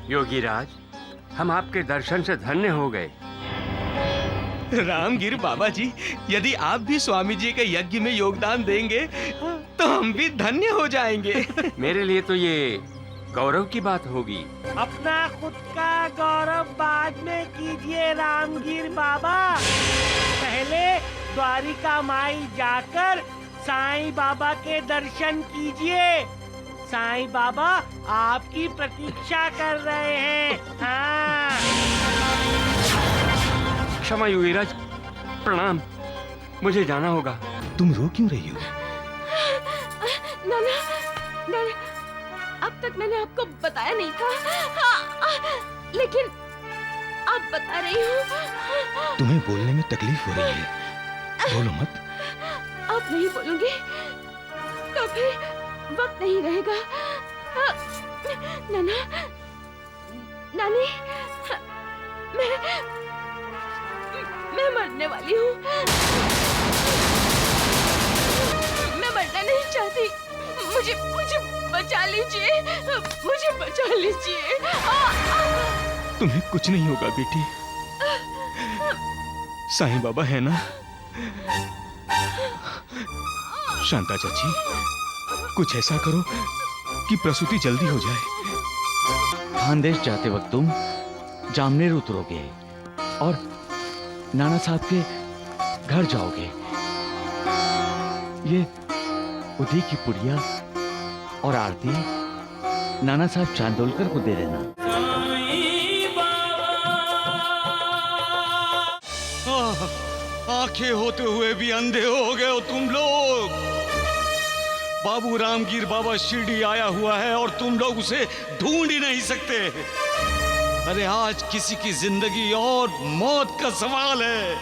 योगीराज, हम आपके दर्शन से धन्य हो गए। रामगिर बाबा जी, यदि आप भी स्वामी जी के यज्ञ में योगदान देंगे तो हम भी धन्य हो जाएंगे। मेरे लिए तो ये गौरव की बात होगी। अपना खुद का गौरव बाद में कीजिए रामगिर बाबा। पहले द्वारिका माई जाकर साईं बाबा के दर्शन कीजिए। साईं बाबा आपकी प्रतीक्षा कर रहे हैं। हाँ। क्षमा योगीराज, प्रणाम, मुझे जाना होगा। तुम रो क्यों रही हो? नाना, नाना, अब तक मैंने आपको बताया नहीं था, लेकिन अब बता रही हूँ। तुम्हें बोलने में तकलीफ हो रही है, बोलो मत। अब नहीं बोलूंगी तो फिर वक्त नहीं रहेगा। नाना, नानी, मैं मरने वाली हूँ। मैं मरना नहीं चाहती। मुझे बचा लीजिए, मुझे बचा लीजिए। तुम्हें कुछ नहीं होगा बेटी, साईं बाबा है ना। शांता चाची, कुछ ऐसा करो कि प्रसूति जल्दी हो जाए। खानदेश जाते वक्त तुम जामनेर उतरोगे और नाना साहब के घर जाओगे। ये उदी की पुड़िया और आरती नाना साहब चांदोलकर को दे देना। आंखें होते हुए भी अंधे हो गए हो तुम लोग। बाबू रामगिर बाबा शिरडी आया हुआ है और तुम लोग उसे ढूंढ ही नहीं सकते। अरे आज किसी की जिंदगी और मौत का सवाल है।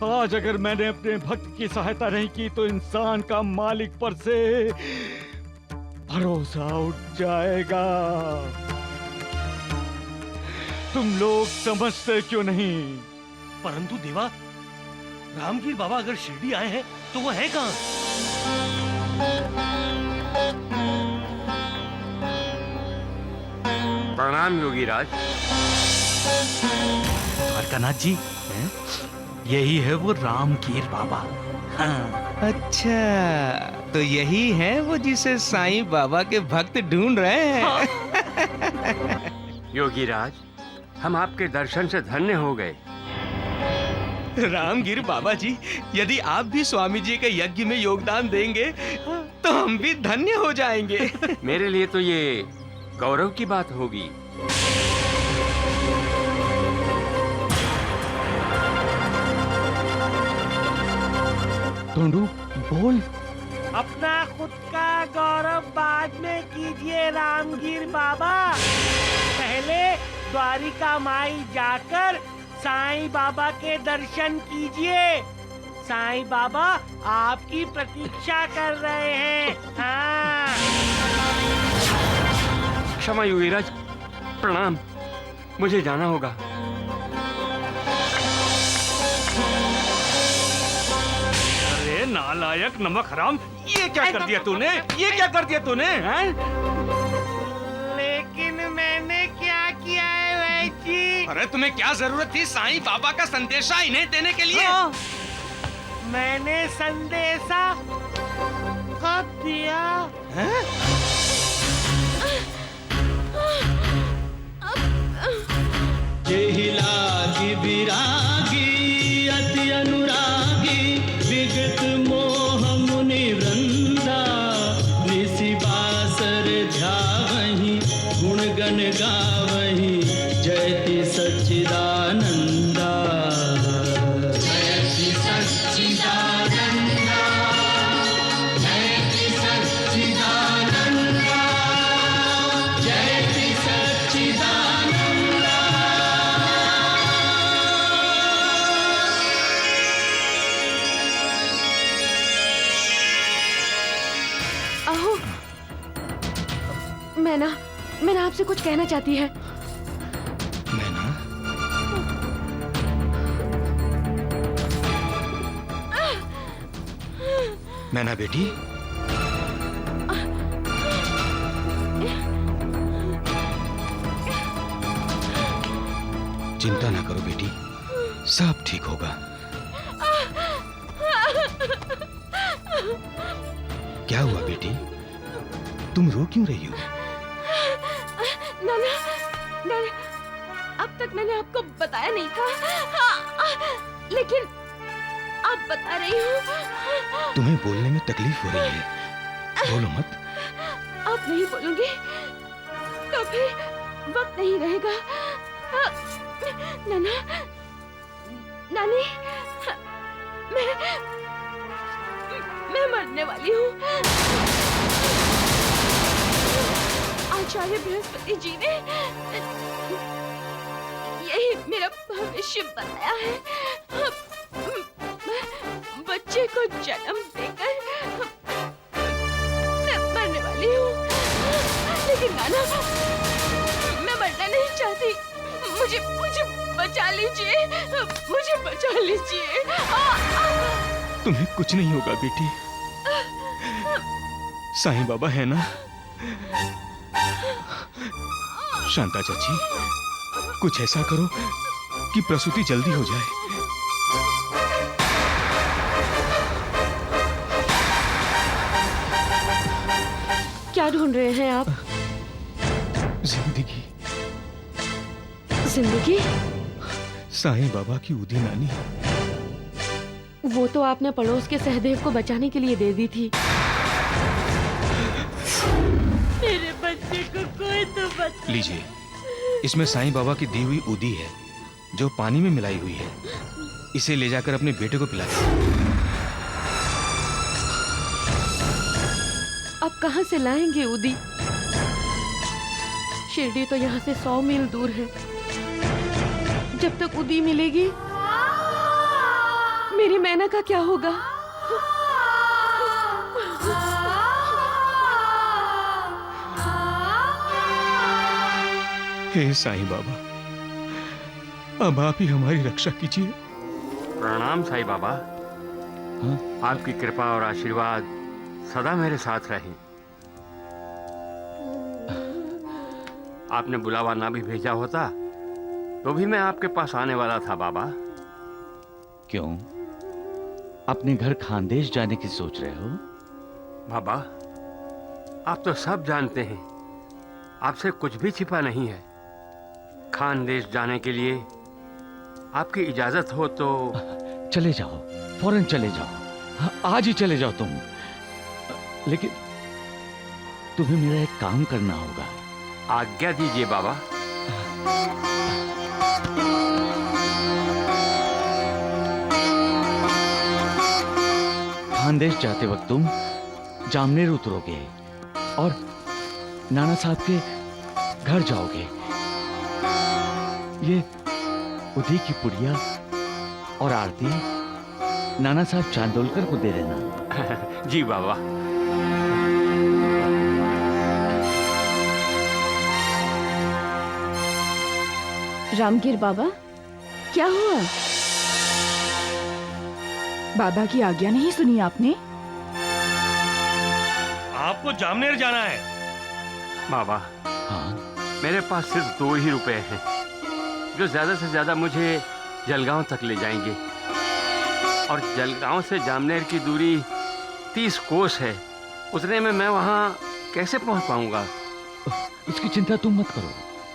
आज अगर मैंने अपने भक्त की सहायता नहीं की तो इंसान का मालिक पर से भरोसा उठ जाएगा। तुम लोग समझते क्यों नहीं? परंतु देवा, रामगिर बाबा अगर शिरडी आए हैं तो वो है कहाँ? प्रणाम योगीराज। द्वारकानाथ जी, यही है वो रामगिर बाबा। हाँ। अच्छा, तो यही है वो जिसे साईं बाबा के भक्त ढूंढ रहे हैं। योगीराज, हम आपके दर्शन से धन्य हो गए। रामगिर बाबा जी, यदि आप भी स्वामी जी के यज्ञ में योगदान देंगे तो हम भी धन्य हो जाएंगे। मेरे लिए तो ये गौरव की बात होगी। टोंडू बोल। अपना खुद का गौरव बाद में कीजिए रामगिर बाबा। पहले द्वारिका माई जाकर साईं बाबा के दर्शन कीजिए। साईं बाबा आपकी प्रतीक्षा कर रहे हैं। हाँ। क्षमा योगीराज, प्रणाम, मुझे जाना होगा। अरे नालायक, नमक हराम, ये क्या कर दिया तूने? ये क्या कर दिया तूने? हैं? लेकिन मैंने क्या किया है वैजी? अरे तुम्हें क्या जरूरत थी साईं बाबा का संदेशा इन्हें देने के लिए? मैंने संदेशा कब दिया? लागी विरागी अति अनुरागी विगत मोह मुनि वृंदा निसि बासर ध्यावहि गुण गण गावहि जयति सच्चिदानंदा। जयति सच्चिदानंदा, जयति सच्चिदानंदा, जयति सच्चिदानंदा। मैना आपसे कुछ कहना चाहती है। मैना बेटी, चिंता ना करो बेटी, सब ठीक होगा। क्या हुआ बेटी, तुम रो क्यों रही हो? नाना, नाना, अब तक मैंने आपको बताया नहीं था, लेकिन अब बता रही हूँ। तुम्हें बोलने में तकलीफ हो रही है, बोलो मत। अब नहीं बोलूंगी तो फिर वक्त नहीं रहेगा। नाना, नानी, मैं मरने वाली हूँ। आचार्य बृहस्पति जी ने यही मेरा भविष्य बताया है। बच्चे को जन्म देकर मैं मरने वाली हूँ। लेकिन नाना, मैं मरना नहीं चाहती। मुझे बचा लीजिए, मुझे बचा लीजिए। तुम्हें कुछ नहीं होगा बेटी, साईं बाबा है ना। शांता चाची, कुछ ऐसा करो कि प्रसूति जल्दी हो जाए। क्या ढूंढ रहे हैं आप? जिंदगी। जिंदगी? साईं बाबा की उदी नानी। वो तो आपने पड़ोस के सहदेव को बचाने के लिए दे दी थी। मेरे बच्चे को कोई तो बचा। लीजिए, इसमें साईं बाबा की दी हुई उदी है, जो पानी में मिलाई हुई है। इसे ले जाकर अपने बेटे को पिला दो। अब कहाँ से लाएंगे उदी? शिरडी तो यहाँ से 100 मील दूर है। जब तक उदी मिलेगी, मेरी मैना का क्या होगा? हे साईं बाबा, अब आप ही हमारी रक्षा कीजिए। प्रणाम साईं बाबा। हाँ? आपकी कृपा और आशीर्वाद सदा मेरे साथ रहे। आपने बुलावा ना भी भेजा होता तो भी मैं आपके पास आने वाला था बाबा। क्यों? अपने घर खानदेश जाने की सोच रहे हो? बाबा, आप तो सब जानते हैं, आपसे कुछ भी छिपा नहीं है। खानदेश जाने के लिए आपकी इजाजत हो तो। चले जाओ, फौरन चले जाओ। हाँ, आज ही चले जाओ तुम। लेकिन तुम्हें मेरा एक काम करना होगा। आज्ञा दीजिए बाबा। खानदेश जाते वक्त तुम जामनेर उतरोगे और नाना साहब के घर जाओगे। ये उदी की पुड़िया और आरती नाना साहब चांदोलकर को दे देना। जी बाबा। रामगिर बाबा, क्या हुआ? बाबा की आज्ञा नहीं सुनी आपने? आपको जामनेर जाना है? बाबा, हाँ? मेरे पास सिर्फ 2 ही रुपए हैं, जो ज्यादा से ज्यादा मुझे जलगांव तक ले जाएंगे। और जलगांव से जामनेर की दूरी 30 कोस है। उतने में मैं वहाँ कैसे पहुँच पाऊंगा? उसकी चिंता तुम मत करो,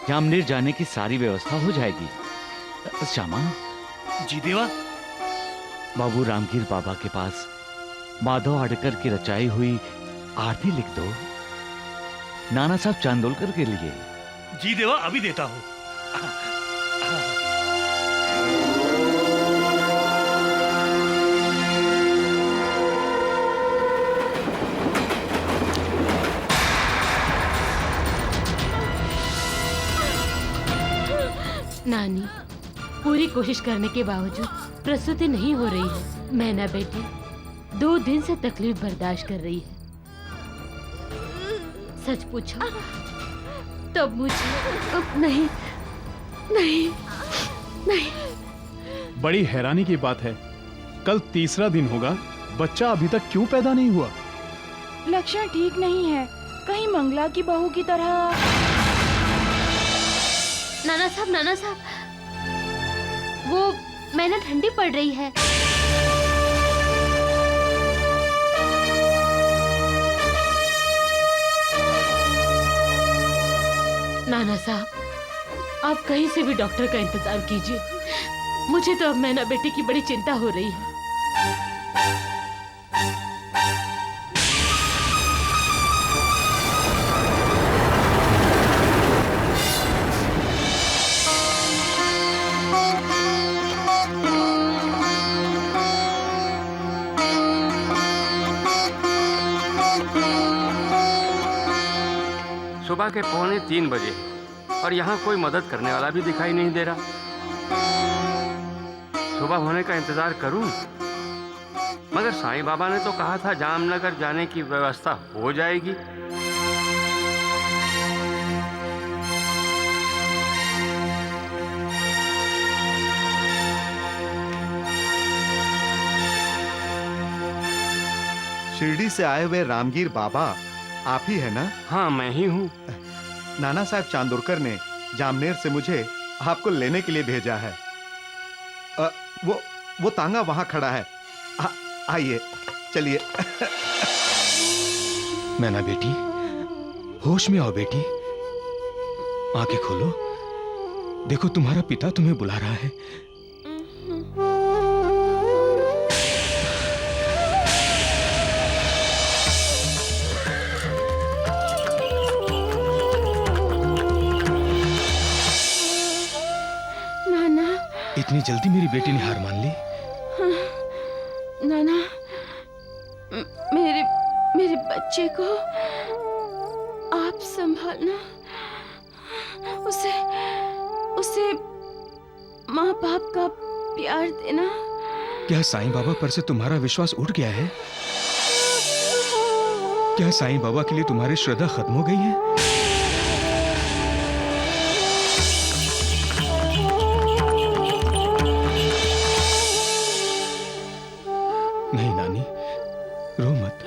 जामनेर जाने की सारी व्यवस्था हो जाएगी। श्यामा। जी देवा। बाबू रामगीर बाबा के पास माधव आडकर की रचाई हुई आरती लिख दो, नाना साहब चांदोलकर के लिए। जी देवा, अभी देता हूँ। नानी, पूरी कोशिश करने के बावजूद प्रसूति नहीं हो रही है। मैना बेटी 2 दिन से तकलीफ बर्दाश्त कर रही है। सच पूछो तब मुझे। नहीं, नहीं, नहीं। बड़ी हैरानी की बात है, कल 3रा दिन होगा, बच्चा अभी तक क्यों पैदा नहीं हुआ? लक्षण ठीक नहीं है, कहीं मंगला की बहू की तरह। नाना साहब, नाना साहब, वो मैंने ठंडी पड़ रही है। नाना साहब, आप कहीं से भी डॉक्टर का इंतजार कीजिए। मुझे तो अब मैना बेटी की बड़ी चिंता हो रही है। सुबह के 2:45 बजे और यहाँ कोई मदद करने वाला भी दिखाई नहीं दे रहा। सुबह होने का इंतजार करूं, मगर साईं बाबा ने तो कहा था जामनगर जाने की व्यवस्था हो जाएगी। शिरडी से आए हुए रामगीर बाबा आप ही है ना? हाँ, मैं ही हूँ। नाना साहब चांदोरकर ने जामनेर से मुझे आपको लेने के लिए भेजा है। वो तांगा वहां खड़ा है। आइए, चलिए। मैना बेटी, होश में आओ बेटी। आंखें खोलो, देखो तुम्हारा पिता तुम्हें बुला रहा है। इतनी जल्दी मेरी बेटी ने हार मान ली? नाना, मेरे बच्चे को आप संभालना। उसे माँ बाप का प्यार देना। क्या साईं बाबा पर से तुम्हारा विश्वास उठ गया है? क्या साईं बाबा के लिए तुम्हारी श्रद्धा खत्म हो गई है? नहीं नानी, रो मत।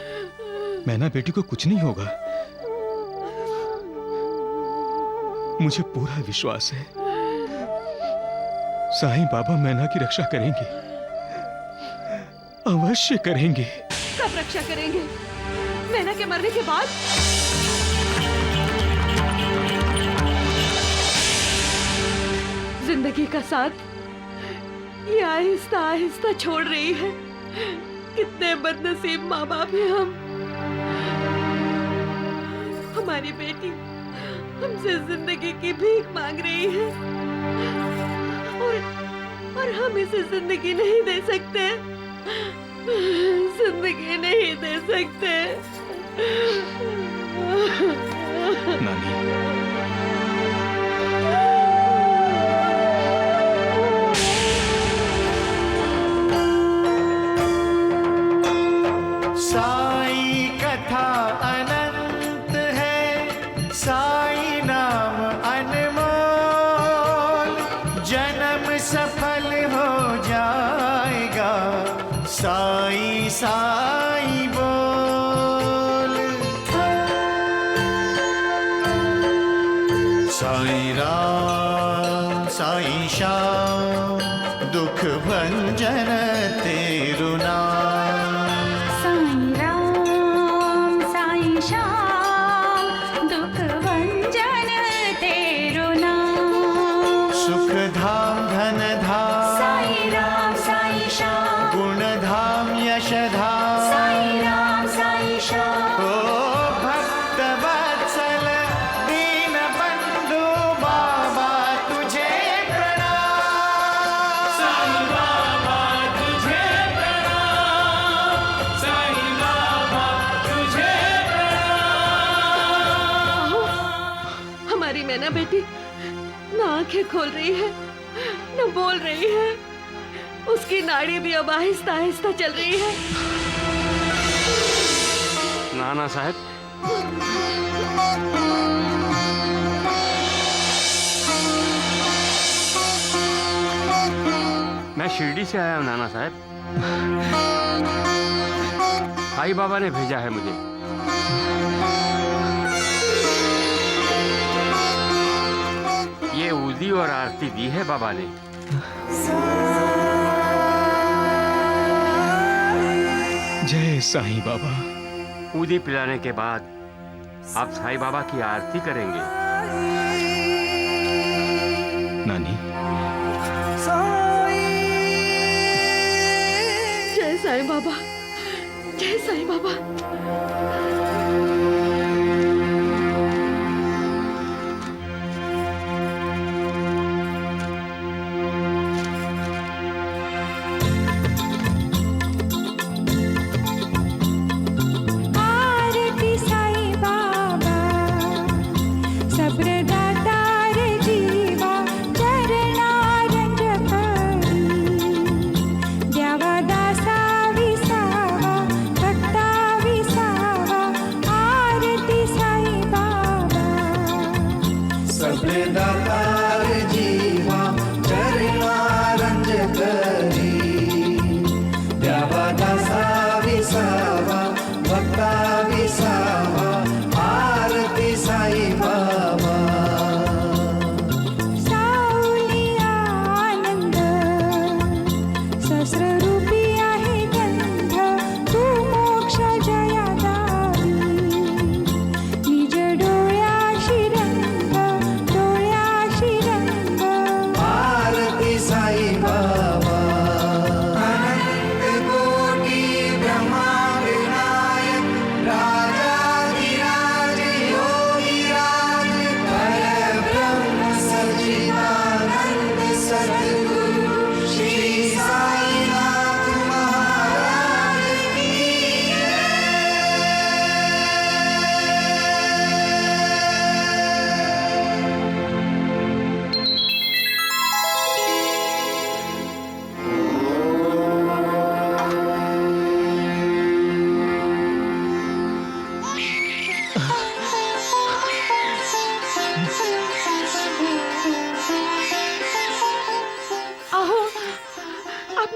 मैना बेटी को कुछ नहीं होगा। मुझे पूरा विश्वास है साईं बाबा मैना की रक्षा करेंगे, अवश्य करेंगे। कब रक्षा करेंगे? मैना के मरने के बाद? जिंदगी का साथ ये आहिस्ता आहिस्ता छोड़ रही है। कितने बदनसीब माँ बाप हैं हम। हमारी बेटी हमसे जिंदगी की भीख मांग रही है और हम इसे जिंदगी नहीं दे सकते। जिंदगी नहीं दे सकते। नानी, साई कथा अनंत है, साई नाम अनमोल, जन्म सफल हो जाएगा, साई साई बोल। साई राम साई श्याम, दुख भंजन तेरु नाम। सुख धाम धन धाम, साई राम साई श्याम, गुण धाम यश धाम, साई राम साई श्याम। ओ भक्त वत्सल दीन बंधु बाबा तुझे प्रणाम, साई बाबा तुझे प्रणाम, साई बाबा तुझे प्रणाम। हमारी मैना बेटी न आंखें खोल रही है, न बोल रही है। उसकी नाड़ी भी अब आहिस्ता आहिस्ता चल रही है। नाना साहब, मैं शिरडी से आया हूँ नाना साहब। साईं बाबा ने भेजा है मुझे। ये उदी और आरती दी है बाबा ने। जय साईं बाबा। ऊदी पिलाने के बाद आप साईं बाबा की आरती करेंगे। नानी। जय साईं बाबा, जय साईं बाबा।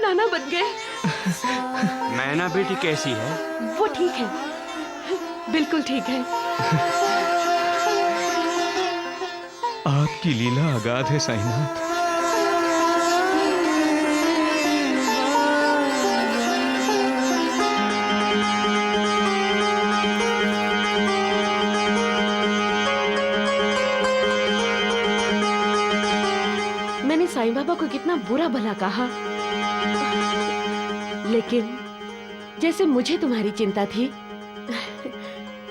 नाना बन गए। मैना बेटी कैसी है? वो ठीक है, बिल्कुल ठीक है। आपकी लीला अगाध है साईनाथ। मैंने साईं बाबा को कितना बुरा भला कहा, लेकिन जैसे मुझे तुम्हारी चिंता थी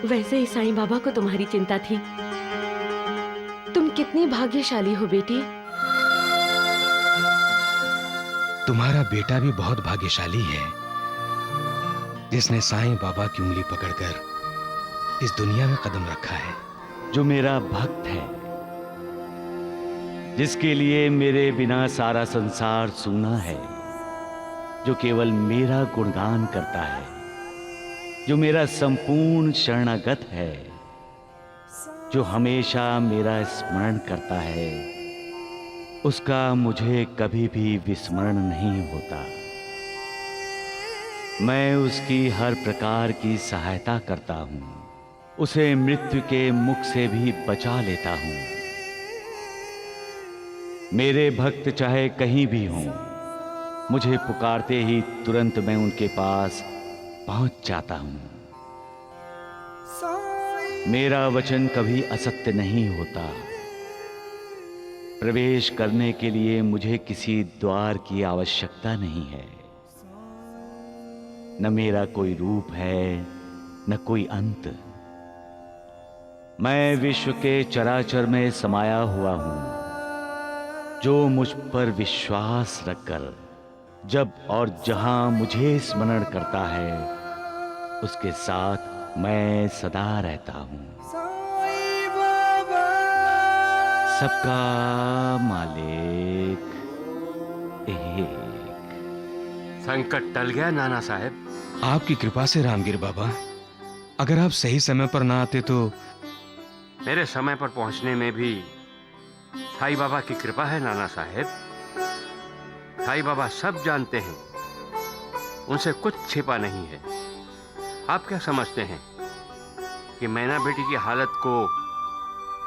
वैसे ही साईं बाबा को तुम्हारी चिंता थी। तुम कितनी भाग्यशाली हो बेटी। तुम्हारा बेटा भी बहुत भाग्यशाली है, जिसने साईं बाबा की उंगली पकड़कर इस दुनिया में कदम रखा है। जो मेरा भक्त है, जिसके लिए मेरे बिना सारा संसार सूना है, जो केवल मेरा गुणगान करता है, जो मेरा संपूर्ण शरणागत है, जो हमेशा मेरा स्मरण करता है, उसका मुझे कभी भी विस्मरण नहीं होता। मैं उसकी हर प्रकार की सहायता करता हूं, उसे मृत्यु के मुख से भी बचा लेता हूं। मेरे भक्त चाहे कहीं भी हों, मुझे पुकारते ही तुरंत मैं उनके पास पहुंच जाता हूं। मेरा वचन कभी असत्य नहीं होता। प्रवेश करने के लिए मुझे किसी द्वार की आवश्यकता नहीं है। न मेरा कोई रूप है, न कोई अंत। मैं विश्व के चराचर में समाया हुआ हूं। जो मुझ पर विश्वास रखकर जब और जहां मुझे स्मरण करता है, उसके साथ मैं सदा रहता हूं। सबका मालिक एक। संकट टल गया नाना साहब। आपकी कृपा से रामगिर बाबा। अगर आप सही समय पर ना आते तो। मेरे समय पर पहुंचने में भी साईं बाबा की कृपा है नाना साहब। साईं बाबा सब जानते हैं, उनसे कुछ छिपा नहीं है। आप क्या समझते हैं कि मैना बेटी की हालत को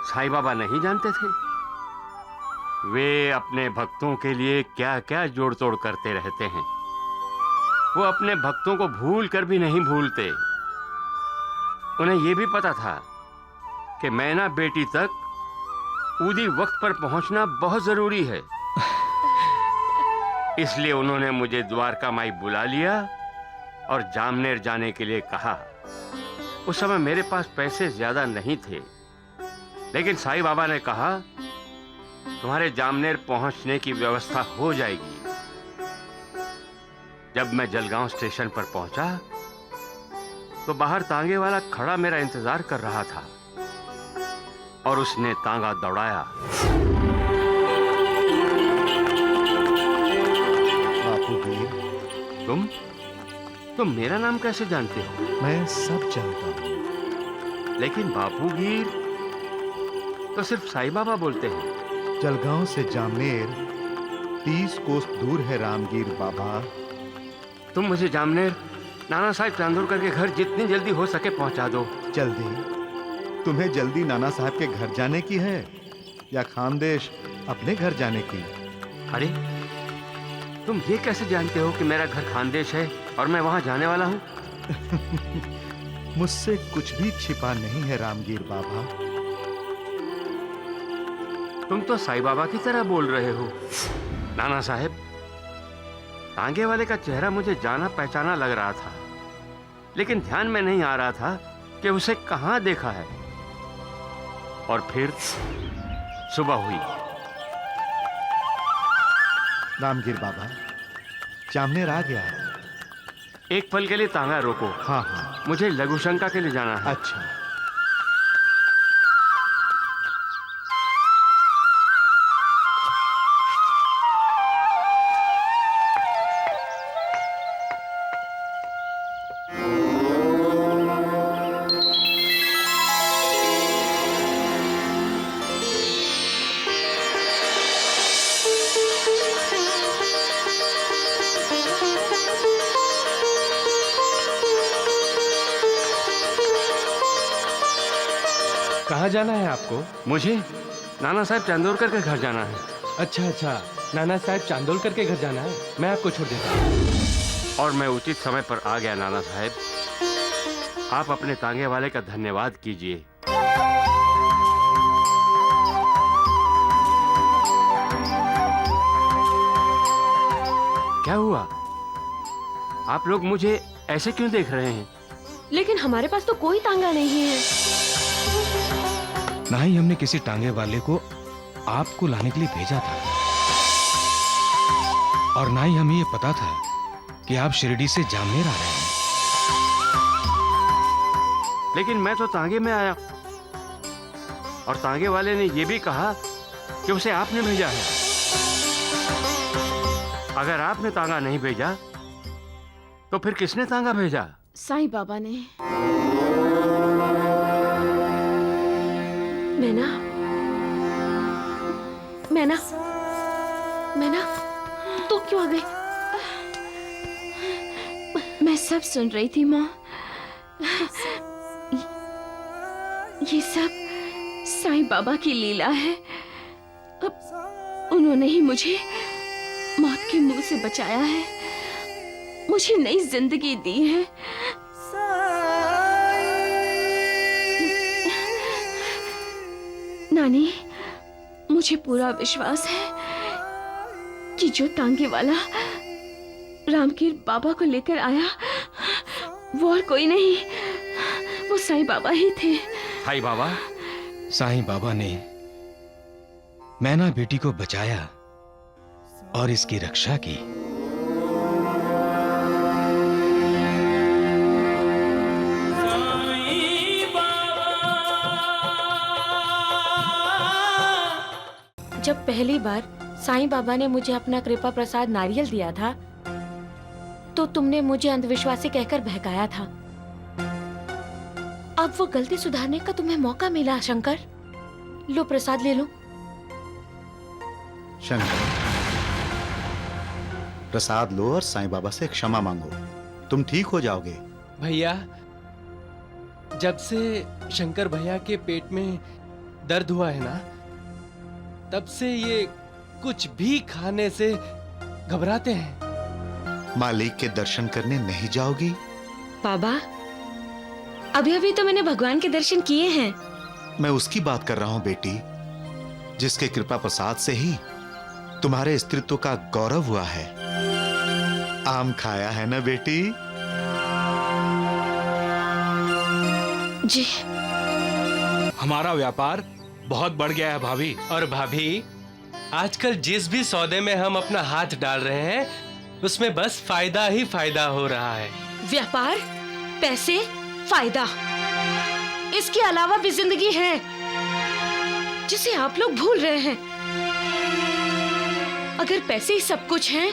साईं बाबा नहीं जानते थे? वे अपने भक्तों के लिए क्या क्या जोड़ तोड़ करते रहते हैं। वो अपने भक्तों को भूल कर भी नहीं भूलते। उन्हें ये भी पता था कि मैना बेटी तक ऊदी वक्त पर पहुंचना बहुत जरूरी है। इसलिए उन्होंने मुझे द्वारका माई बुला लिया और जामनेर जाने के लिए कहा। उस समय मेरे पास पैसे ज्यादा नहीं थे, लेकिन साईं बाबा ने कहा तुम्हारे जामनेर पहुंचने की व्यवस्था हो जाएगी। जब मैं जलगांव स्टेशन पर पहुंचा तो बाहर तांगे वाला खड़ा मेरा इंतजार कर रहा था और उसने तांगा दौड़ाया। बापूगीर, तुम मेरा नाम कैसे जानते हो? मैं सब जानता हूँ। लेकिन बापूगीर तो सिर्फ साईं बाबा बोलते हैं। जलगांव से जामनेर 30 कोस दूर है रामगीर बाबा। तुम मुझे जामनेर नाना साहब चांदोरकर के घर जितनी जल्दी हो सके पहुंचा दो। जल्दी? तुम्हें जल्दी नाना साहब के घर जाने की है या खानदेश अपने घर जाने की? अरे तुम ये कैसे जानते हो कि मेरा घर खानदेश है और मैं वहां जाने वाला हूँ? मुझसे कुछ भी छिपा नहीं है रामगीर बाबा। तुम तो साईं बाबा की तरह बोल रहे हो। नाना साहब, तांगे वाले का चेहरा मुझे जाना पहचाना लग रहा था, लेकिन ध्यान में नहीं आ रहा था कि उसे कहां देखा है। और फिर सुबह हुई। रामगीर बाबा, जामनेर आ गया। एक पल के लिए तांगा रोको। हाँ हाँ, मुझे लघु शंका के लिए जाना है। अच्छा। कहाँ जाना है आपको? मुझे नाना साहब चांदोरकर के घर जाना है। अच्छा अच्छा, नाना साहब चांदोलकर के घर जाना है। मैं आपको छोड़ देता हूँ। और मैं उचित समय पर आ गया। नाना साहब, आप अपने तांगे वाले का धन्यवाद कीजिए। क्या हुआ? आप लोग मुझे ऐसे क्यों देख रहे हैं? लेकिन हमारे पास तो कोई तांगा नहीं है। ना ही हमने किसी टांगे वाले को आपको लाने के लिए भेजा था, और ना ही हमें ये पता था कि आप शिरडी से जामनेर आ रहे हैं। लेकिन मैं तो तांगे में आया और तांगे वाले ने यह भी कहा कि उसे आपने भेजा है। अगर आपने तांगा नहीं भेजा तो फिर किसने तांगा भेजा? साईं बाबा ने। मैना, मैना, मैना, तू क्यों आ गई? मैं सब सुन रही थी माँ। ये सब साईं बाबा की लीला है। अब उन्होंने ही मुझे मौत के मुंह से बचाया है, मुझे नई जिंदगी दी है। नानी, मुझे पूरा विश्वास है कि जो तांगे वाला रामगीर बाबा को लेकर आया वो और कोई नहीं, वो साईं बाबा ही थे। साईं बाबा? साईं बाबा ने मैना बेटी को बचाया और इसकी रक्षा की। जब पहली बार साईं बाबा ने मुझे अपना कृपा प्रसाद नारियल दिया था तो तुमने मुझे अंधविश्वासी कहकर बहकाया था। अब वो गलती सुधारने का तुम्हें मौका मिला शंकर। लो प्रसाद ले लो। शंकर, प्रसाद लो और साईं बाबा से क्षमा मांगो, तुम ठीक हो जाओगे। भैया, जब से शंकर भैया के पेट में दर्द हुआ है ना, तब से ये कुछ भी खाने से घबराते हैं। मालिक के दर्शन करने नहीं जाओगी? बाबा, अभी अभी तो मैंने भगवान के दर्शन किए हैं। मैं उसकी बात कर रहा हूं बेटी, जिसके कृपा प्रसाद से ही तुम्हारे स्त्रीत्व का गौरव हुआ है। आम खाया है ना बेटी? जी। हमारा व्यापार बहुत बढ़ गया है भाभी। और भाभी, आजकल जिस भी सौदे में हम अपना हाथ डाल रहे हैं उसमें बस फायदा ही फायदा हो रहा है। व्यापार, पैसे, फायदा, इसके अलावा भी जिंदगी है जिसे आप लोग भूल रहे हैं। अगर पैसे ही सब कुछ हैं,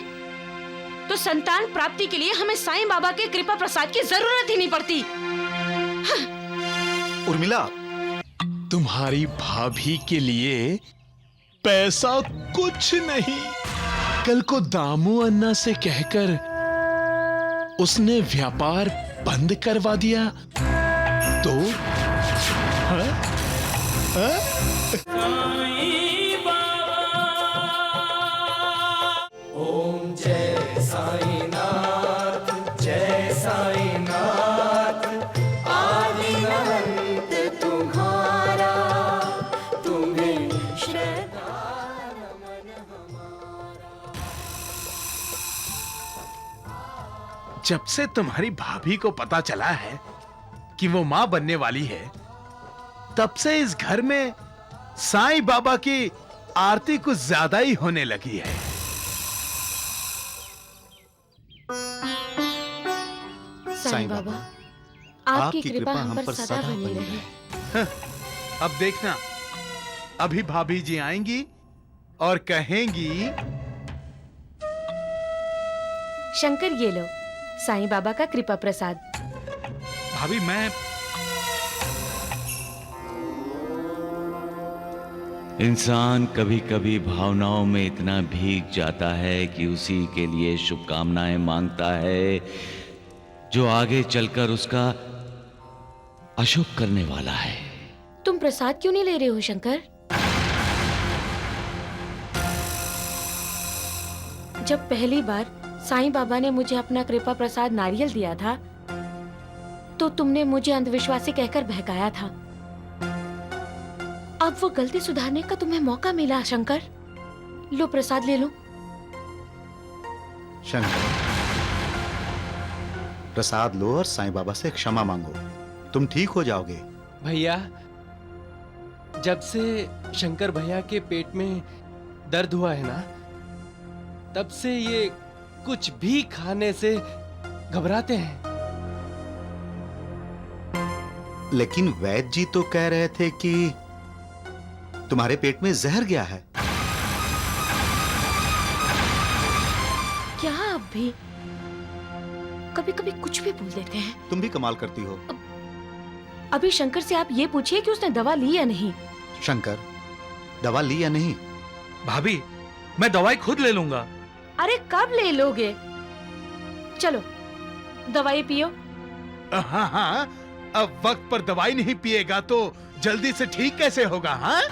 तो संतान प्राप्ति के लिए हमें साईं बाबा के कृपा प्रसाद की जरूरत ही नहीं पड़ती। उर्मिला, तुम्हारी भाभी के लिए पैसा कुछ नहीं। कल को दामू अन्ना से कहकर उसने व्यापार बंद करवा दिया तो हाँ? हाँ? ओम जय साईनाथ, जय साईनाथ। आदि अनंत तुम्हारा, तुम्हें श्रद्धा नमन हमारा। जब से तुम्हारी भाभी को पता चला है कि वो मां बनने वाली है, तब से इस घर में साईं बाबा की आरती कुछ ज्यादा ही होने लगी है। साईं बाबा, आपकी कृपा हम पर सदा बनी रहे। अब देखना, अभी भाभी जी आएंगी और कहेंगी, शंकर ये लो साईं बाबा का कृपा प्रसाद। भाभी मैं इंसान कभी कभी भावनाओं में इतना भीग जाता है कि उसी के लिए शुभकामनाएं मांगता है जो आगे चलकर उसका अशुभ करने वाला है। तुम प्रसाद क्यों नहीं ले रहे हो शंकर? जब पहली बार साईं बाबा ने मुझे अपना कृपा प्रसाद नारियल दिया था, तो तुमने मुझे अंधविश्वासी कहकर बहकाया था। अब वो गलती सुधारने का तुम्हें मौका मिला शंकर। लो प्रसाद ले लो। शंकर, प्रसाद लो और साईं बाबा से क्षमा मांगो, तुम ठीक हो जाओगे। भैया, जब से शंकर भैया के पेट में दर्द हुआ है ना, तब से ये कुछ भी खाने से घबराते हैं। लेकिन वैद्य जी तो कह रहे थे कि तुम्हारे पेट में जहर गया है। क्या अब भी? कभी कभी कुछ भी बोल देते हैं। तुम भी कमाल करती हो। अभी शंकर से आप ये पूछिए कि उसने दवा ली या नहीं। शंकर, दवा ली या नहीं? भाभी, मैं दवाई खुद ले लूंगा। अरे कब ले लोगे? चलो दवाई पियो। हाँ हाँ, अब वक्त पर दवाई नहीं पिएगा तो जल्दी से ठीक कैसे होगा? हाँ,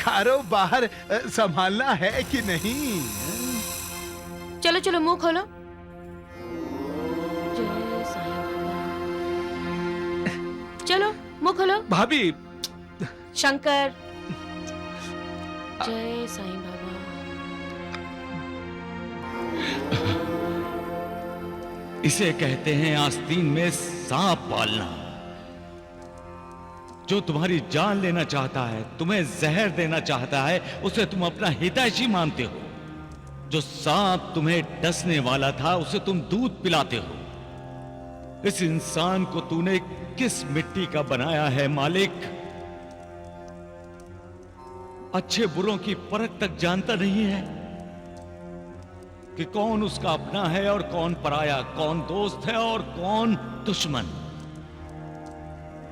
खारो बाहर संभालना है कि नहीं? चलो चलो मुंह खोलो। जय साईं बाबा। चलो मुंह खोलो। भाभी, शंकर, जय साईं बाबा। इसे कहते हैं आस्तीन में सांप पालना। जो तुम्हारी जान लेना चाहता है, तुम्हें जहर देना चाहता है, उसे तुम अपना हितैषी मानते हो। जो सांप तुम्हें डसने वाला था, उसे तुम दूध पिलाते हो। इस इंसान को तूने किस मिट्टी का बनाया है मालिक? अच्छे बुरों की परख तक जानता नहीं है कि कौन उसका अपना है और कौन पराया, कौन दोस्त है और कौन दुश्मन।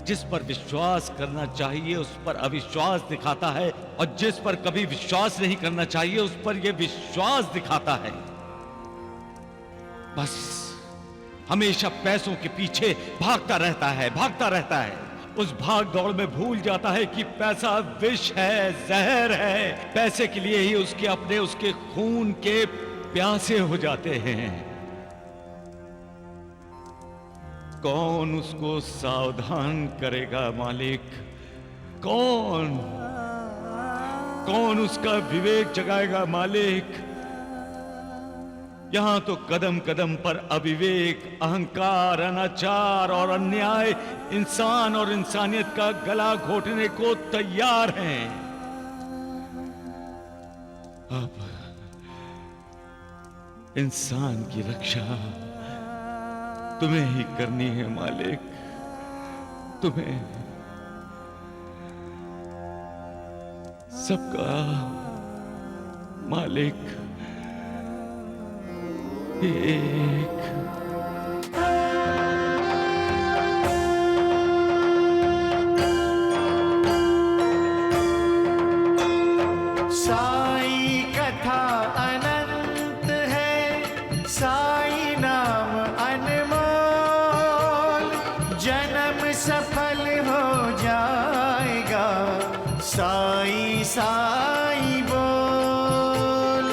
जिस पर विश्वास करना चाहिए उस पर अविश्वास दिखाता है, और जिस पर कभी विश्वास नहीं करना चाहिए उस पर यह विश्वास दिखाता है। बस हमेशा पैसों के पीछे भागता रहता है, भागता रहता है। उस भाग दौड़ में भूल जाता है कि पैसा विष है, जहर है। पैसे के लिए ही उसके अपने उसके खून के प्यासे हो जाते हैं। कौन उसको सावधान करेगा मालिक? कौन कौन उसका विवेक जगाएगा मालिक? यहां तो कदम कदम पर अविवेक, अहंकार, अनाचार और अन्याय इंसान और इंसानियत का गला घोटने को तैयार हैं। अब इंसान की रक्षा तुम्हें ही करनी है मालिक, तुम्हें। सबका मालिक एक। साई कथा अनंत है, साई नाम अनमोल, जन्म सफल हो जाएगा, साई साई बोल।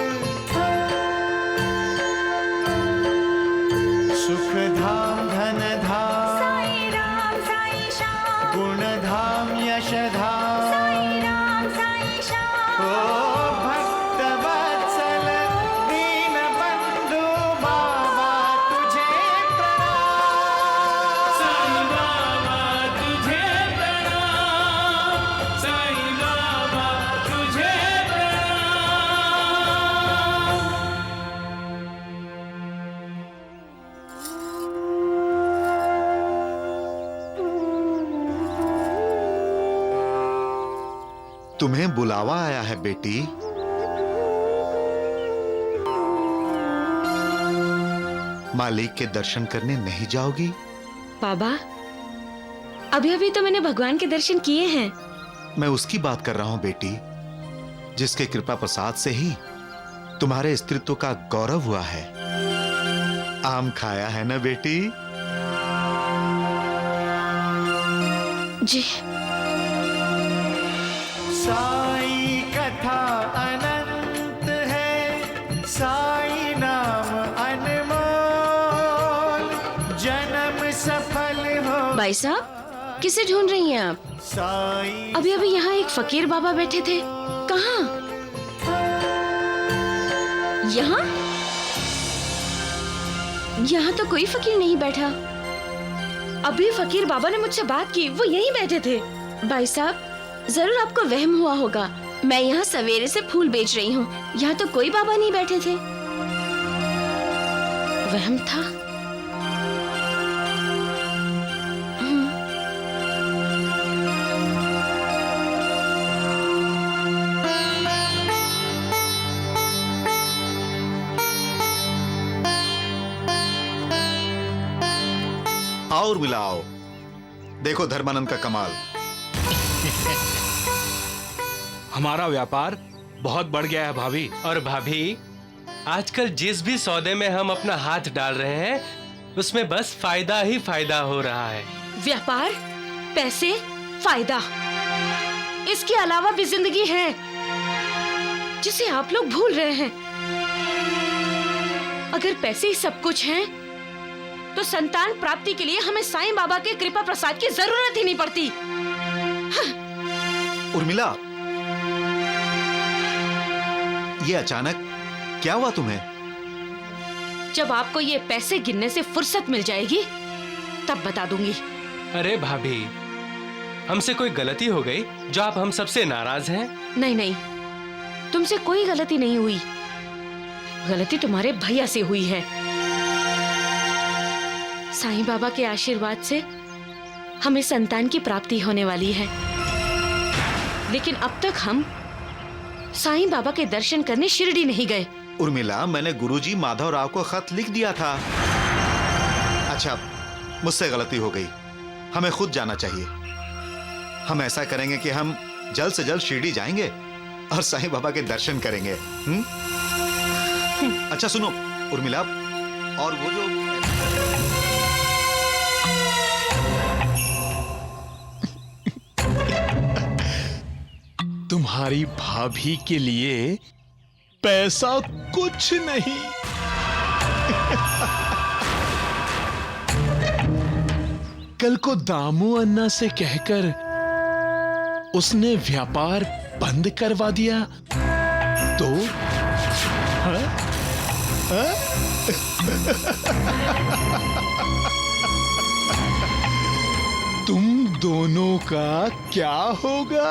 सुख धाम धन धाम, साई राम साई श्याम, गुण धाम यश धाम, साई राम साई श्याम। ओ भक्त वत्सल दीन बंधु बाबा तुझे प्रणाम, साई बाबा तुझे प्रणाम, साई बाबा तुझे प्रणाम। तुम्हें बुलावा आया है बेटी। मालिक के दर्शन करने नहीं जाओगी? बाबा, अभी अभी तो मैंने भगवान के दर्शन किए हैं। मैं उसकी बात कर रहा हूं बेटी, जिसके कृपा प्रसाद से ही तुम्हारे स्त्रीत्व का गौरव हुआ है। आम खाया है ना बेटी? जी। साई कथा अनंत है, साई नाम अनमोल, जन्म सफल हो। भाई साहब, किसे ढूंढ रही हैं आप? साई अभी अभी यहाँ एक फकीर बाबा बैठे थे, कहाँ? यहाँ? यहाँ तो कोई फकीर नहीं बैठा। अभी फकीर बाबा ने मुझसे बात की, वो यहीं बैठे थे। भाई साहब, जरूर आपको वहम हुआ होगा। मैं यहाँ सवेरे से फूल बेच रही हूँ, यहाँ तो कोई बाबा नहीं बैठे थे। वहम था। और मिलाओ, देखो धर्मानंद का कमाल। हमारा व्यापार बहुत बढ़ गया है भाभी। और भाभी, आजकल जिस भी सौदे में हम अपना हाथ डाल रहे हैं, उसमें बस फायदा ही फायदा हो रहा है। व्यापार, पैसे, फायदा, इसके अलावा भी जिंदगी है जिसे आप लोग भूल रहे हैं। अगर पैसे ही सब कुछ हैं, तो संतान प्राप्ति के लिए हमें साईं बाबा के कृपा प्रसाद की जरूरत ही नहीं पड़ती। उर्मिला, ये अचानक क्या हुआ तुम्हें? जब आपको ये पैसे गिनने से फुर्सत मिल जाएगी, तब बता दूंगी। अरे भाभी, हमसे कोई गलती हो गई जो आप हम सबसे नाराज हैं? नहीं नहीं, तुमसे कोई गलती नहीं हुई। गलती तुम्हारे भैया से हुई है। साईं बाबा के आशीर्वाद से हमें संतान की प्राप्ति होने वाली है, लेकिन अब तक हम साईं बाबा के दर्शन करने शिरडी नहीं गए। उर्मिला, मैंने गुरुजी माधव राव को खत लिख दिया था। अच्छा, मुझसे गलती हो गई, हमें खुद जाना चाहिए। हम ऐसा करेंगे कि हम जल्द से जल्द शिरडी जाएंगे और साईं बाबा के दर्शन करेंगे। अच्छा सुनो उर्मिला, और वो जो तुम्हारी भाभी के लिए पैसा कुछ नहीं। कल को दामू अन्ना से कहकर उसने व्यापार बंद करवा दिया तो हाँ? हाँ? तुम दोनों का क्या होगा?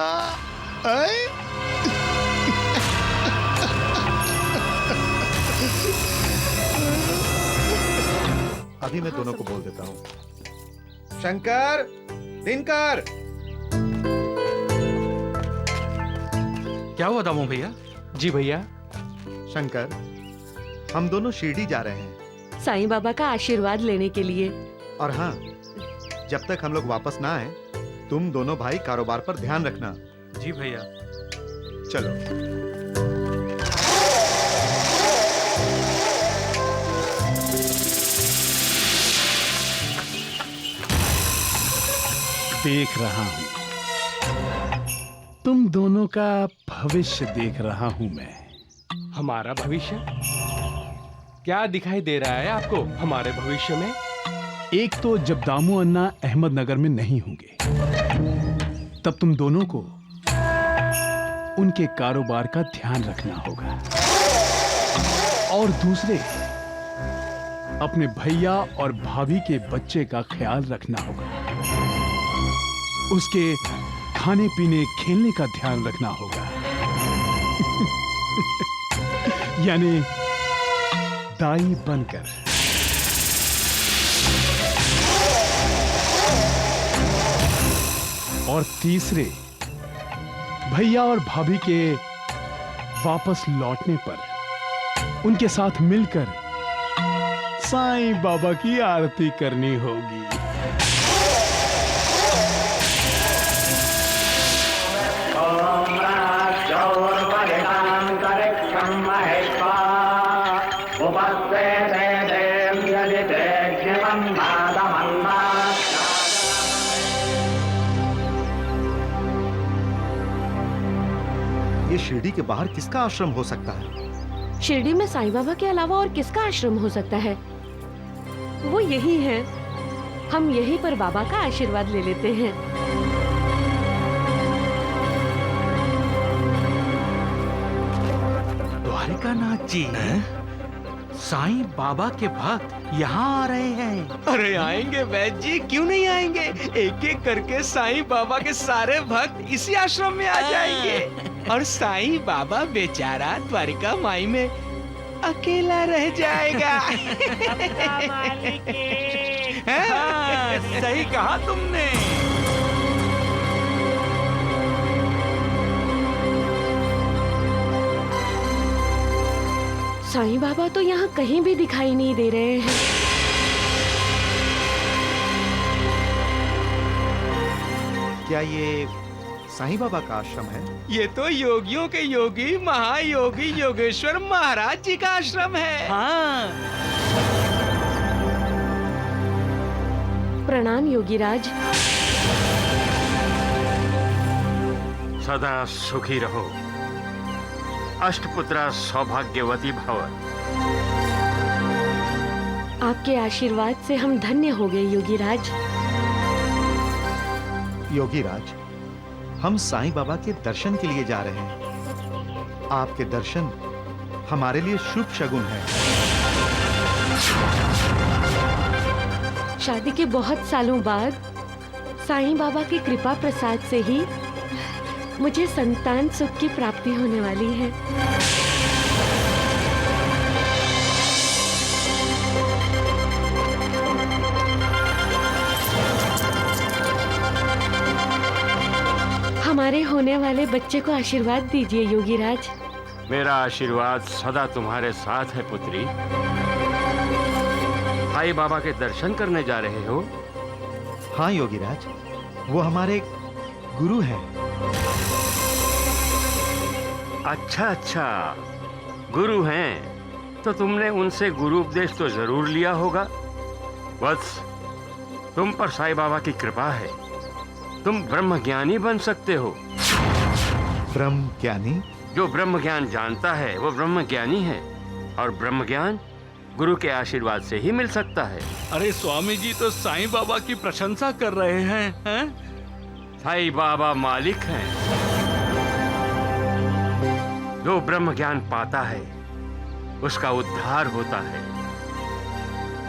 अभी मैं दोनों को बोल देता हूँ। शंकर, दिनकर। क्या हुआ दामू भैया? जी भैया। शंकर, हम दोनों शिरडी जा रहे हैं। साईं बाबा का आशीर्वाद लेने के लिए। और हाँ, जब तक हम लोग वापस ना आए, तुम दोनों भाई कारोबार पर ध्यान रखना। जी भैया। चलो। देख रहा हूं, तुम दोनों का भविष्य देख रहा हूं मैं। हमारा भविष्य? क्या दिखाई दे रहा है आपको हमारे भविष्य में? एक तो जब दामू अन्ना अहमदनगर में नहीं होंगे, तब तुम दोनों को उनके कारोबार का ध्यान रखना होगा। और दूसरे, अपने भैया और भाभी के बच्चे का ख्याल रखना होगा। उसके खाने पीने खेलने का ध्यान रखना होगा। यानी दाई बनकर। और तीसरे, भैया और भाभी के वापस लौटने पर उनके साथ मिलकर साईं बाबा की आरती करनी होगी। ये शिरडी के बाहर किसका आश्रम हो सकता है? शिरडी में साईं बाबा के अलावा और किसका आश्रम हो सकता है? वो यही है। हम यहीं पर बाबा का आशीर्वाद ले लेते हैं। द्वारिकानाथ जी, साईं बाबा के भक्त यहाँ आ रहे हैं। अरे आएंगे वैद्य जी, क्यों नहीं आएंगे? एक एक करके साईं बाबा के सारे भक्त इसी आश्रम में आ जाएंगे। और साईं बाबा बेचारा द्वारिका माई में अकेला रह जाएगा। हाँ, सही कहा तुमने। साईं बाबा तो यहाँ कहीं भी दिखाई नहीं दे रहे हैं। क्या ये साईं बाबा का आश्रम है? ये तो योगियों के योगी महायोगी योगेश्वर महाराज जी का आश्रम है। हाँ। प्रणाम योगीराज। सदा सुखी रहो, अष्टपुत्रा सौभाग्यवती भव। आपके आशीर्वाद से हम धन्य हो गए योगीराज। योगीराज, हम साईं बाबा के दर्शन के लिए जा रहे हैं। आपके दर्शन हमारे लिए शुभ शगुन है। शादी के बहुत सालों बाद साईं बाबा की कृपा प्रसाद से ही मुझे संतान सुख की प्राप्ति होने वाली है। हमारे होने वाले बच्चे को आशीर्वाद दीजिए योगीराज। मेरा आशीर्वाद सदा तुम्हारे साथ है पुत्री। साईं बाबा के दर्शन करने जा रहे हो? हाँ योगीराज, वो हमारे गुरु हैं। अच्छा अच्छा, गुरु हैं तो तुमने उनसे गुरु उपदेश तो जरूर लिया होगा। वत्स, तुम पर साईं बाबा की कृपा है, तुम ब्रह्मज्ञानी बन सकते हो। ब्रह्म ज्ञानी? जो ब्रह्म ज्ञान जानता है वो ब्रह्म ज्ञानी है, और ब्रह्म ज्ञान गुरु के आशीर्वाद से ही मिल सकता है। अरे स्वामी जी तो साईं बाबा की प्रशंसा कर रहे हैं? साईं बाबा मालिक हैं। जो ब्रह्म ज्ञान पाता है उसका उद्धार होता है,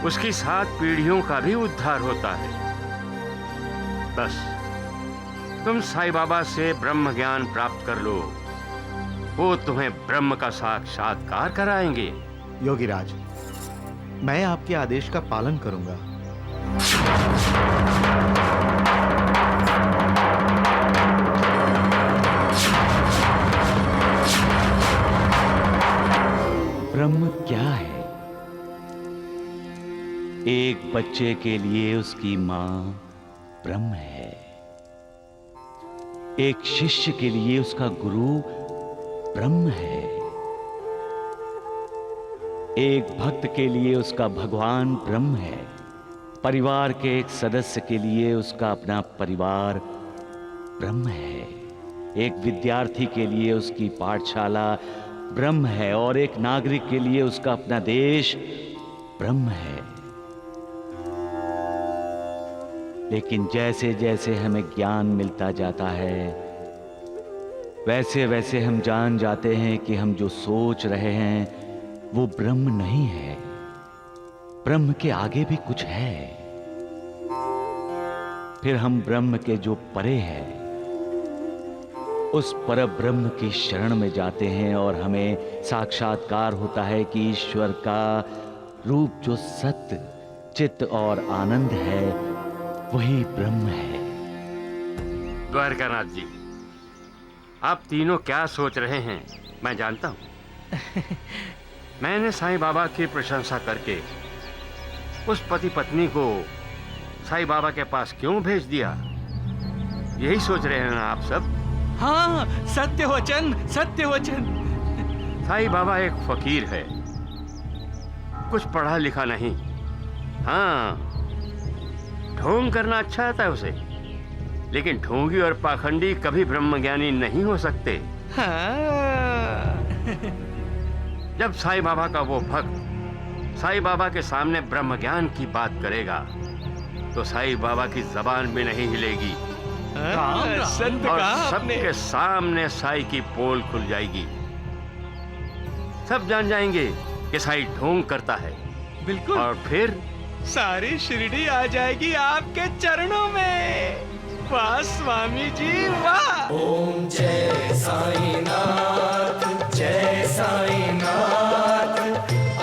उसकी 7 पीढ़ियों का भी उद्धार होता है। बस तुम साईं बाबा से ब्रह्म ज्ञान प्राप्त कर लो, वो तुम्हें ब्रह्म का साक्षात्कार कराएंगे। योगीराज, मैं आपके आदेश का पालन करूंगा। ब्रह्म क्या है? एक बच्चे के लिए उसकी मां ब्रह्म है, एक शिष्य के लिए उसका गुरु ब्रह्म है, एक भक्त के लिए उसका भगवान ब्रह्म है, परिवार के एक सदस्य के लिए उसका अपना परिवार ब्रह्म है, एक विद्यार्थी के लिए उसकी पाठशाला ब्रह्म है, और एक नागरिक के लिए उसका अपना देश ब्रह्म है। लेकिन जैसे जैसे हमें ज्ञान मिलता जाता है, वैसे वैसे हम जान जाते हैं कि हम जो सोच रहे हैं वो ब्रह्म नहीं है, ब्रह्म के आगे भी कुछ है। फिर हम ब्रह्म के जो परे है उस पर ब्रह्म की शरण में जाते हैं, और हमें साक्षात्कार होता है कि ईश्वर का रूप जो सत्य, चित्त और आनंद है वही ब्रह्म है। द्वारकानाथ जी, आप तीनों क्या सोच रहे हैं मैं जानता हूं। मैंने साईं बाबा की प्रशंसा करके उस पति पत्नी को साईं बाबा के पास क्यों भेज दिया, यही सोच रहे हैं ना आप सब? हाँ, सत्य वचन, सत्य वचन। साईं बाबा एक फकीर है, कुछ पढ़ा लिखा नहीं। हाँ, ढोंग करना अच्छा आता है उसे, लेकिन ढोंगी और पाखंडी कभी ब्रह्मज्ञानी नहीं हो सकते। हाँ। जब साईं बाबा का वो भक्त साईं बाबा के सामने ब्रह्म ज्ञान की बात करेगा तो साईं बाबा की जबान भी नहीं हिलेगी, और सबके सामने साईं की पोल खुल जाएगी। सब जान जाएंगे कि साईं ढोंग करता है। बिल्कुल। और फिर सारी शिरडी आ जाएगी आपके चरणों में। वाह स्वामी जी वाह। ओम जय साईनाथ, जय साईनाथ।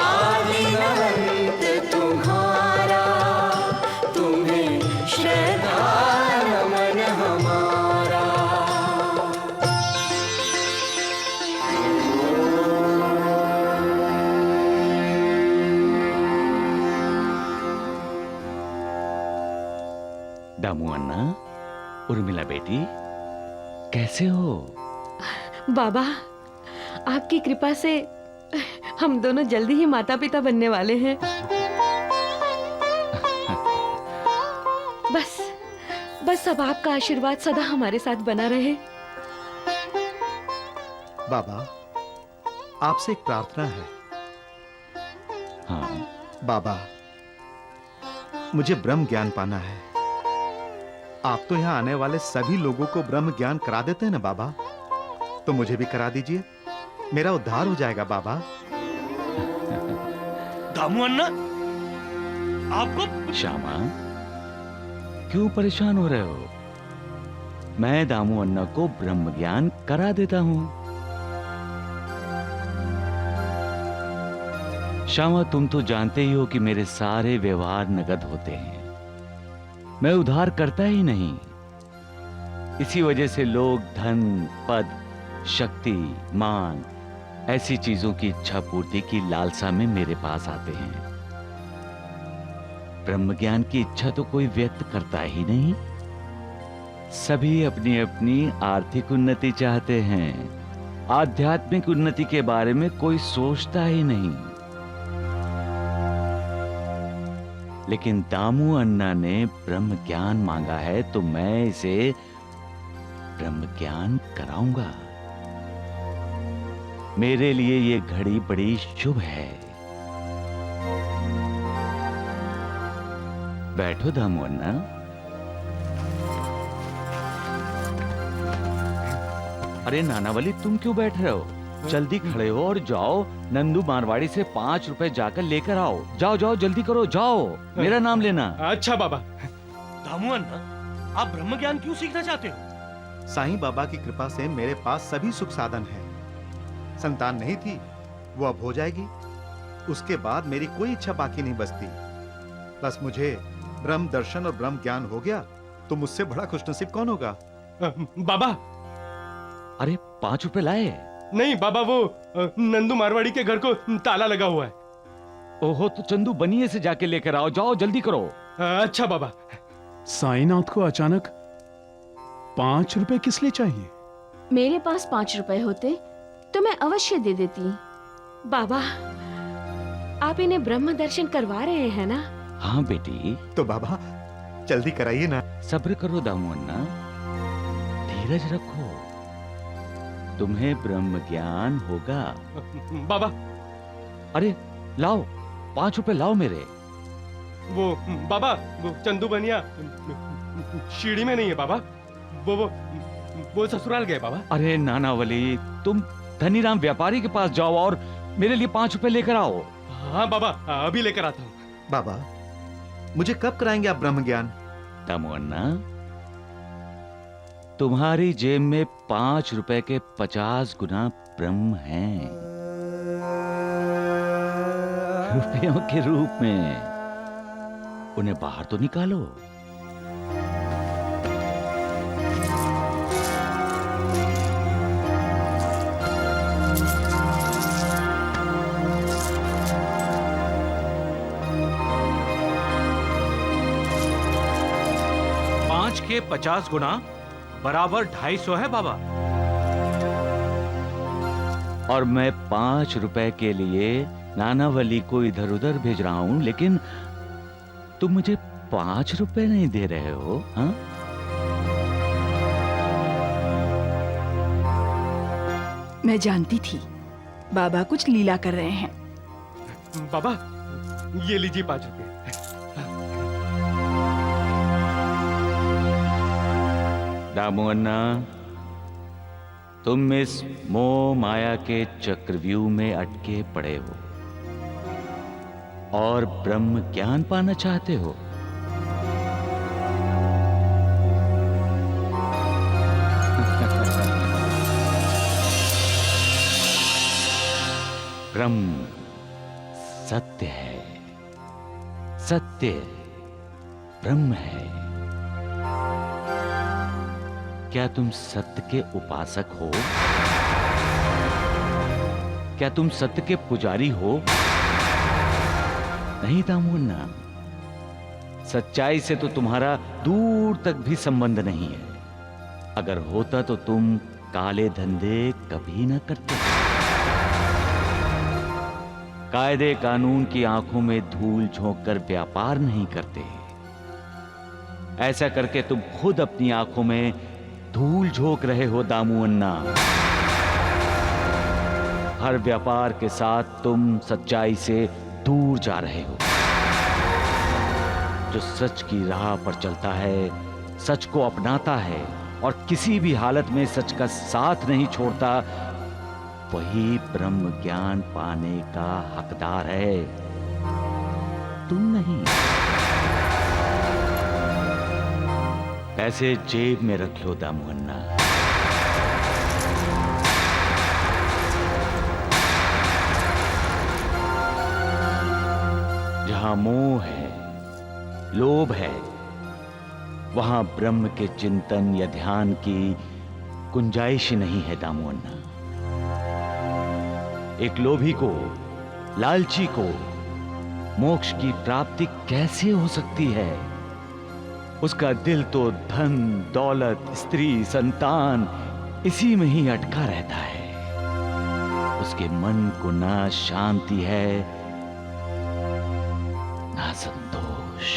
आदि अनंत तुम्हारा, तुम्हें श्रद्धा नमन हमारा। दामू अन्ना, उर्मिला बेटी, कैसे हो? बाबा, आपकी कृपा से हम दोनों जल्दी ही माता पिता बनने वाले हैं। बस अब आपका आशीर्वाद सदा हमारे साथ बना रहे। बाबा, आपसे एक प्रार्थना है। हाँ बाबा, मुझे ब्रह्म ज्ञान पाना है। आप तो यहाँ आने वाले सभी लोगों को ब्रह्म ज्ञान करा देते हैं ना बाबा, तो मुझे भी करा दीजिए, मेरा उद्धार हो जाएगा बाबा। दामू अन्ना, आपको श्यामा, क्यों परेशान हो रहे हो? मैं दामू अन्ना को ब्रह्म ज्ञान करा देता हूं। श्यामा, तुम तो जानते ही हो कि मेरे सारे व्यवहार नगद होते हैं, मैं उधार करता ही नहीं। इसी वजह से लोग धन, पद, शक्ति, मान, ऐसी चीजों की इच्छा पूर्ति की लालसा में मेरे पास आते हैं। ब्रह्म ज्ञान की इच्छा तो कोई व्यक्त करता ही नहीं। सभी अपनी अपनी आर्थिक उन्नति चाहते हैं, आध्यात्मिक उन्नति के बारे में कोई सोचता ही नहीं। लेकिन दामू अन्ना ने ब्रह्म ज्ञान मांगा है, तो मैं इसे ब्रह्म ज्ञान कराऊंगा। मेरे लिए ये घड़ी बड़ी शुभ है। बैठो दामू अन्ना। अरे नानावली, तुम क्यों बैठ रहे हो? जल्दी खड़े हो और जाओ नंदू मारवाड़ी से 5 रुपए जाकर लेकर आओ। जाओ जाओ, जल्दी करो, जाओ, मेरा नाम लेना। अच्छा बाबा। दामू अन्ना, आप ब्रह्म ज्ञान क्यों सीखना चाहते हो? साईं बाबा की कृपा से मेरे पास सभी सुख साधन है। संतान नहीं थी, वो अब हो जाएगी। उसके बाद मेरी कोई इच्छा बाकी नहीं बचती। बस मुझे ब्रह्म दर्शन और ब्रह्म ज्ञान हो गया तो मुझसे बड़ा खुशनसीब कौन होगा? बाबा। अरे 5 रुपए लाए? नहीं बाबा, वो नंदू मारवाड़ी के घर को ताला लगा हुआ है। ओहो, तो चंदू बनिए से जाके लेकर आओ। जाओ जल्दी करो। अच्छा बाबा। साईनाथ को अचानक 5 रुपए किस लिए चाहिए? मेरे पास 5 रुपए होते तो मैं अवश्य दे देती। बाबा, आप इन्हें ब्रह्म दर्शन करवा रहे हैं ना? हाँ बेटी। तो बाबा जल्दी कराइए ना। सब्र करो दामू अन्ना, धीरज रखो, तुम्हें ब्रह्म ज्ञान होगा। बाबा। अरे लाओ, 5 रुपए लाओ मेरे। वो बाबा, वो चंदू बनिया सीढ़ी में नहीं है बाबा, वो ससुराल गए बाबा। अरे नानावली, तुम धनीराम व्यापारी के पास जाओ और मेरे लिए 5 रुपए लेकर आओ। हाँ बाबा, अभी लेकर आता हूँ। बाबा, मुझे कब कराएंगे आप ब्रह्म ज्ञान? दामू अन्ना, तुम्हारी जेब में 5 रुपए के 50 गुना ब्रह्म हैं, रुपयों के रूप में। उन्हें बाहर तो निकालो। पांच के 50 गुना बराबर 250 है बाबा। और मैं 5 रुपए के लिए नानावली को इधर उधर भेज रहा हूं, लेकिन तुम मुझे 5 रुपए नहीं दे रहे हो? हाँ? मैं जानती थी बाबा कुछ लीला कर रहे हैं। बाबा, ये लीजिए 5 रुपए। दामू अन्ना, तुम इस मोह माया के चक्रव्यूह में अटके पड़े हो और ब्रह्म ज्ञान पाना चाहते हो। ब्रह्म सत्य है, सत्य ब्रह्म है। क्या तुम सत्य के उपासक हो? क्या तुम सत्य के पुजारी हो? नहीं दामू अन्ना, सच्चाई से तो तुम्हारा दूर तक भी संबंध नहीं है। अगर होता तो तुम काले धंधे कभी न करते। कायदे कानून की आंखों में धूल झोंक कर व्यापार नहीं करते। ऐसा करके तुम खुद अपनी आंखों में धूल झोंक रहे हो दामू अन्ना। हर व्यापार के साथ तुम सच्चाई से दूर जा रहे हो। जो सच की राह पर चलता है, सच को अपनाता है और किसी भी हालत में सच का साथ नहीं छोड़ता, वही ब्रह्म ज्ञान पाने का हकदार है, तुम नहीं। पैसे जेब में रख लो दामू अन्ना। जहां मोह है, लोभ है, वहां ब्रह्म के चिंतन या ध्यान की गुंजाइश नहीं है दामू अन्ना। एक लोभी को, लालची को मोक्ष की प्राप्ति कैसे हो सकती है? उसका दिल तो धन, दौलत, स्त्री, संतान इसी में ही अटका रहता है। उसके मन को ना शांति है, ना संतोष।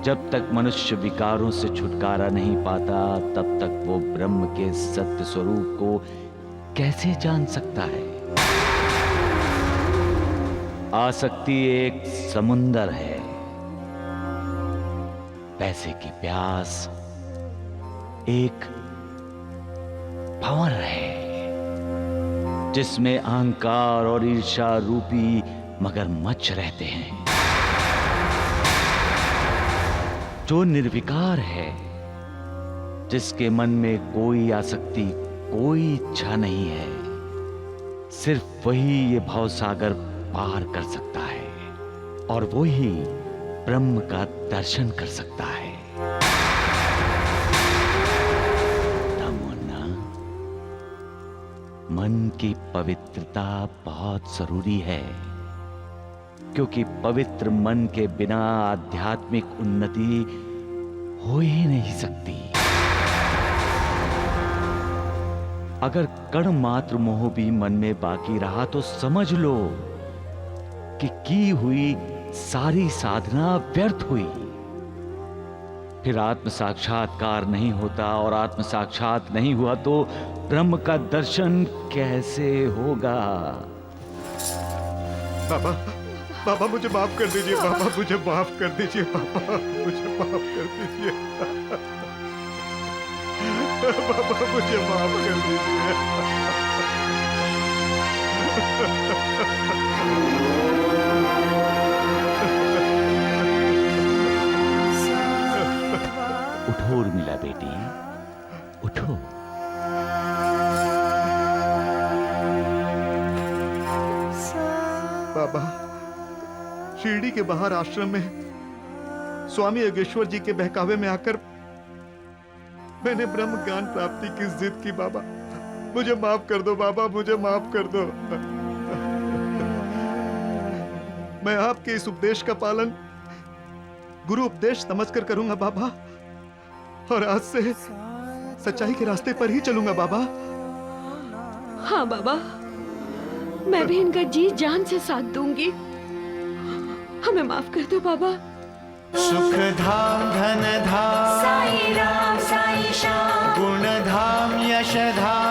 जब तक मनुष्य विकारों से छुटकारा नहीं पाता तब तक वो ब्रह्म के सत्य स्वरूप को कैसे जान सकता है? आसक्ति एक समुंदर है, पैसे की प्यास एक भंवर है जिसमें अहंकार और ईर्ष्या रूपी मगरमच्छ रहते हैं। जो निर्विकार है, जिसके मन में कोई आसक्ति, कोई इच्छा नहीं है, सिर्फ वही ये भवसागर पार कर सकता है और वही ब्रह्म का दर्शन कर सकता है। तमन्ना, मन की पवित्रता बहुत जरूरी है, क्योंकि पवित्र मन के बिना आध्यात्मिक उन्नति हो ही नहीं सकती। अगर कण मात्र मोह भी मन में बाकी रहा तो समझ लो कि की हुई सारी साधना व्यर्थ हुई। फिर आत्म साक्षात्कार नहीं होता, और आत्म साक्षात नहीं हुआ तो ब्रह्म का दर्शन कैसे होगा? बाबा, बाबा मुझे माफ कर दीजिए, बाबा मुझे माफ कर दीजिए, बाबा मुझे माफ कर दीजिए, बाबा मुझे माफ कर दीजिए। उठो उर्मिला बेटी, उठो। बाबा, शिरडी के बाहर आश्रम में स्वामी योगेश्वर जी के बहकावे में आकर मैंने ब्रह्म ज्ञान प्राप्ति की जिद की। बाबा मुझे माफ कर दो, बाबा मुझे माफ कर दो। मैं आपके इस उपदेश का पालन गुरु उपदेश समझकर करूंगा बाबा, और आज से सच्चाई के रास्ते पर ही चलूंगा बाबा। हाँ बाबा, मैं भी इनका जी जान से साथ दूंगी। हमें माफ कर दो बाबा। सुख धाम धन धाम साई राम साई श्याम, गुण धाम यश धाम